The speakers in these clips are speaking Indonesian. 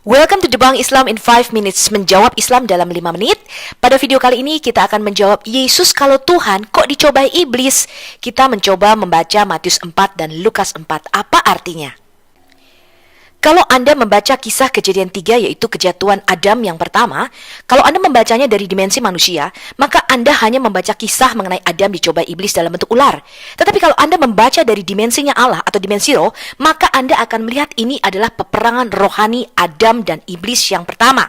Welcome to Debunk Islam in 5 minutes. Menjawab Islam dalam 5 menit. Pada video kali ini kita akan menjawab Yesus kalau Tuhan kok dicobai iblis. Kita mencoba membaca Matius 4 dan Lukas 4. Apa artinya? Kalau Anda membaca kisah Kejadian 3, yaitu kejatuhan Adam yang pertama, kalau Anda membacanya dari dimensi manusia, maka Anda hanya membaca kisah mengenai Adam dicobai iblis dalam bentuk ular. Tetapi kalau Anda membaca dari dimensinya Allah atau dimensi roh, maka Anda akan melihat ini adalah peperangan rohani Adam dan iblis yang pertama.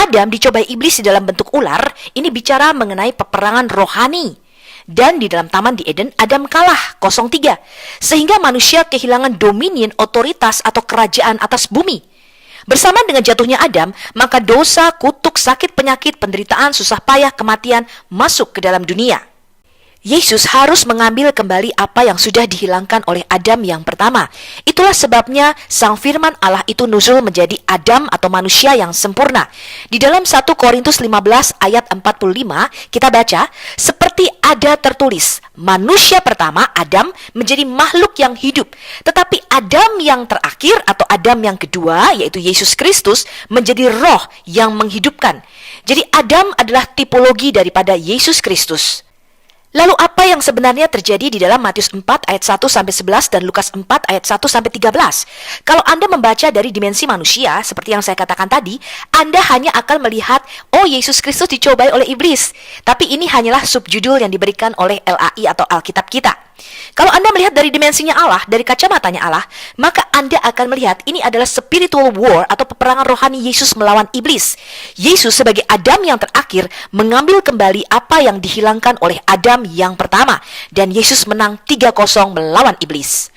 Adam dicobai iblis di dalam bentuk ular, ini bicara mengenai peperangan rohani. Dan di dalam taman di Eden, Adam kalah 0-3. Sehingga manusia kehilangan dominion, otoritas atau kerajaan atas bumi. Bersamaan dengan jatuhnya Adam, maka dosa, kutuk, sakit, penyakit, penderitaan, susah payah, kematian masuk ke dalam dunia. Yesus harus mengambil kembali apa yang sudah dihilangkan oleh Adam yang pertama. Itulah sebabnya Sang Firman Allah itu nuzul menjadi Adam atau manusia yang sempurna. Di dalam 1 Korintus 15 ayat 45 kita baca, seperti ada tertulis, manusia pertama Adam menjadi makhluk yang hidup. Tetapi Adam yang terakhir atau Adam yang kedua, yaitu Yesus Kristus, menjadi roh yang menghidupkan. Jadi Adam adalah tipologi daripada Yesus Kristus. Lalu apa yang sebenarnya terjadi di dalam Matius 4 ayat 1-11 dan Lukas 4 ayat 1-13? Kalau Anda membaca dari dimensi manusia, seperti yang saya katakan tadi, Anda hanya akan melihat, oh Yesus Kristus dicobai oleh iblis. Tapi ini hanyalah subjudul yang diberikan oleh LAI atau Alkitab kita. Kalau Anda melihat dari dimensinya Allah, dari kacamatanya Allah, maka Anda akan melihat ini adalah spiritual war atau peperangan rohani Yesus melawan iblis. Yesus sebagai Adam yang terakhir mengambil kembali apa yang dihilangkan oleh Adam yang pertama. Dan Yesus menang 3-0 melawan iblis.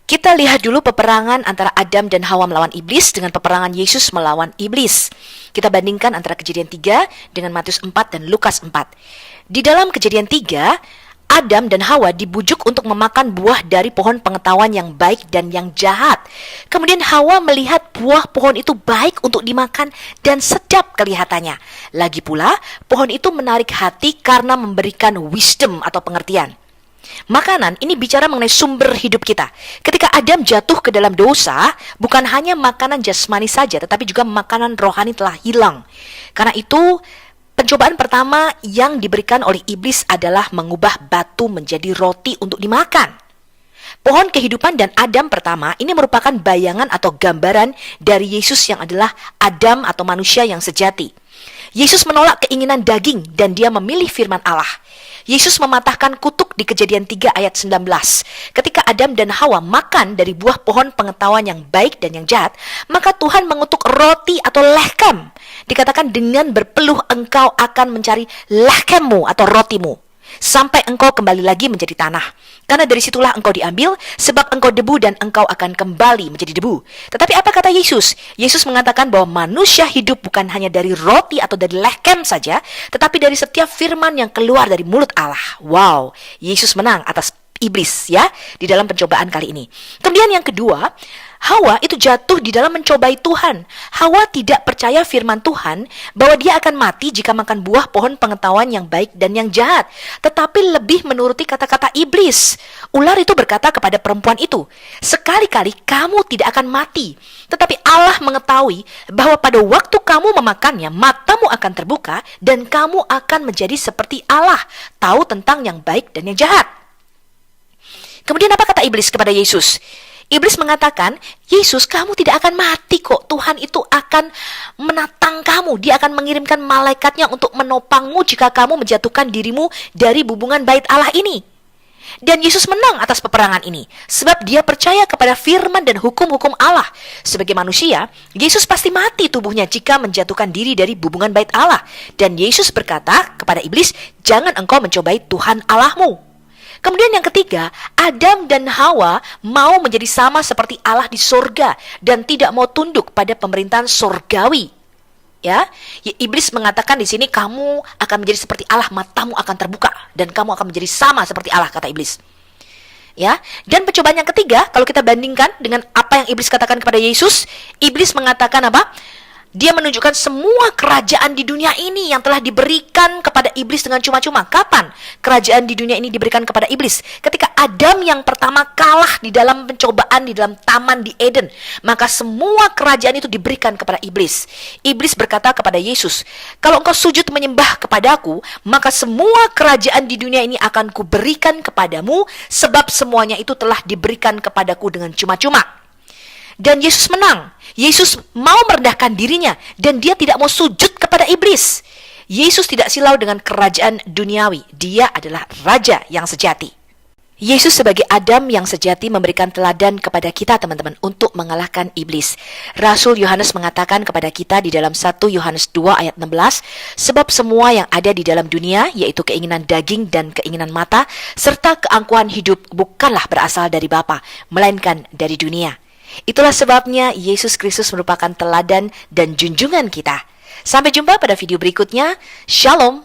Kita lihat dulu peperangan antara Adam dan Hawa melawan iblis dengan peperangan Yesus melawan iblis. Kita bandingkan antara Kejadian 3 dengan Matius 4 dan Lukas 4. Di dalam Kejadian 3, Adam dan Hawa dibujuk untuk memakan buah dari pohon pengetahuan yang baik dan yang jahat. Kemudian Hawa melihat buah pohon itu baik untuk dimakan dan sedap kelihatannya. Lagi pula, pohon itu menarik hati karena memberikan wisdom atau pengertian. Makanan ini bicara mengenai sumber hidup kita. Ketika Adam jatuh ke dalam dosa, bukan hanya makanan jasmani saja, tetapi juga makanan rohani telah hilang. Karena itu, pencobaan pertama yang diberikan oleh iblis adalah mengubah batu menjadi roti untuk dimakan. Pohon kehidupan dan Adam pertama ini merupakan bayangan atau gambaran dari Yesus yang adalah Adam atau manusia yang sejati. Yesus menolak keinginan daging dan dia memilih firman Allah. Yesus mematahkan kutuk di Kejadian 3 ayat 19. Ketika Adam dan Hawa makan dari buah pohon pengetahuan yang baik dan yang jahat, maka Tuhan mengutuk roti atau lechem. Dikatakan dengan berpeluh engkau akan mencari lechemmu atau rotimu, sampai engkau kembali lagi menjadi tanah. Karena dari situlah engkau diambil, sebab engkau debu dan engkau akan kembali menjadi debu. Tetapi apa kata Yesus? Yesus mengatakan bahwa manusia hidup bukan hanya dari roti atau dari lechem saja, tetapi dari setiap firman yang keluar dari mulut Allah. Wow, Yesus menang atas iblis ya di dalam pencobaan kali ini. Kemudian yang kedua, Hawa itu jatuh di dalam mencobai Tuhan. Hawa tidak percaya firman Tuhan bahwa dia akan mati jika makan buah pohon pengetahuan yang baik dan yang jahat, tetapi lebih menuruti kata-kata iblis. Ular itu berkata kepada perempuan itu, sekali-kali kamu tidak akan mati. Tetapi Allah mengetahui bahwa pada waktu kamu memakannya, matamu akan terbuka dan kamu akan menjadi seperti Allah, tahu tentang yang baik dan yang jahat. Kemudian apa kata iblis kepada Yesus? Iblis mengatakan, Yesus, kamu tidak akan mati kok. Tuhan itu akan menatang kamu. Dia akan mengirimkan malaikatnya untuk menopangmu jika kamu menjatuhkan dirimu dari hubungan bait Allah ini. Dan Yesus menang atas peperangan ini, sebab dia percaya kepada firman dan hukum-hukum Allah. Sebagai manusia, Yesus pasti mati tubuhnya jika menjatuhkan diri dari hubungan bait Allah. Dan Yesus berkata kepada iblis, jangan engkau mencobai Tuhan Allahmu. Kemudian yang ketiga, Adam dan Hawa mau menjadi sama seperti Allah di sorga dan tidak mau tunduk pada pemerintahan sorgawi. Ya, iblis mengatakan di sini kamu akan menjadi seperti Allah, matamu akan terbuka dan kamu akan menjadi sama seperti Allah, kata iblis. Ya, dan pencobaan yang ketiga, kalau kita bandingkan dengan apa yang iblis katakan kepada Yesus, iblis mengatakan apa? Dia menunjukkan semua kerajaan di dunia ini yang telah diberikan kepada iblis dengan cuma-cuma. Kapan kerajaan di dunia ini diberikan kepada iblis? Ketika Adam yang pertama kalah di dalam pencobaan di dalam taman di Eden, maka semua kerajaan itu diberikan kepada iblis. Iblis berkata kepada Yesus, "Kalau engkau sujud menyembah kepadaku, maka semua kerajaan di dunia ini akan kuberikan kepadamu, sebab semuanya itu telah diberikan kepadaku dengan cuma-cuma." Dan Yesus menang. Yesus mau merendahkan dirinya dan dia tidak mau sujud kepada iblis. Yesus tidak silau dengan kerajaan duniawi. Dia adalah raja yang sejati. Yesus sebagai Adam yang sejati memberikan teladan kepada kita, teman-teman, untuk mengalahkan iblis. Rasul Yohanes mengatakan kepada kita di dalam 1 Yohanes 2 ayat 16, "Sebab semua yang ada di dalam dunia, yaitu keinginan daging dan keinginan mata, serta keangkuhan hidup, bukanlah berasal dari Bapa, melainkan dari dunia." Itulah sebabnya Yesus Kristus merupakan teladan dan junjungan kita. Sampai jumpa pada video berikutnya. Shalom.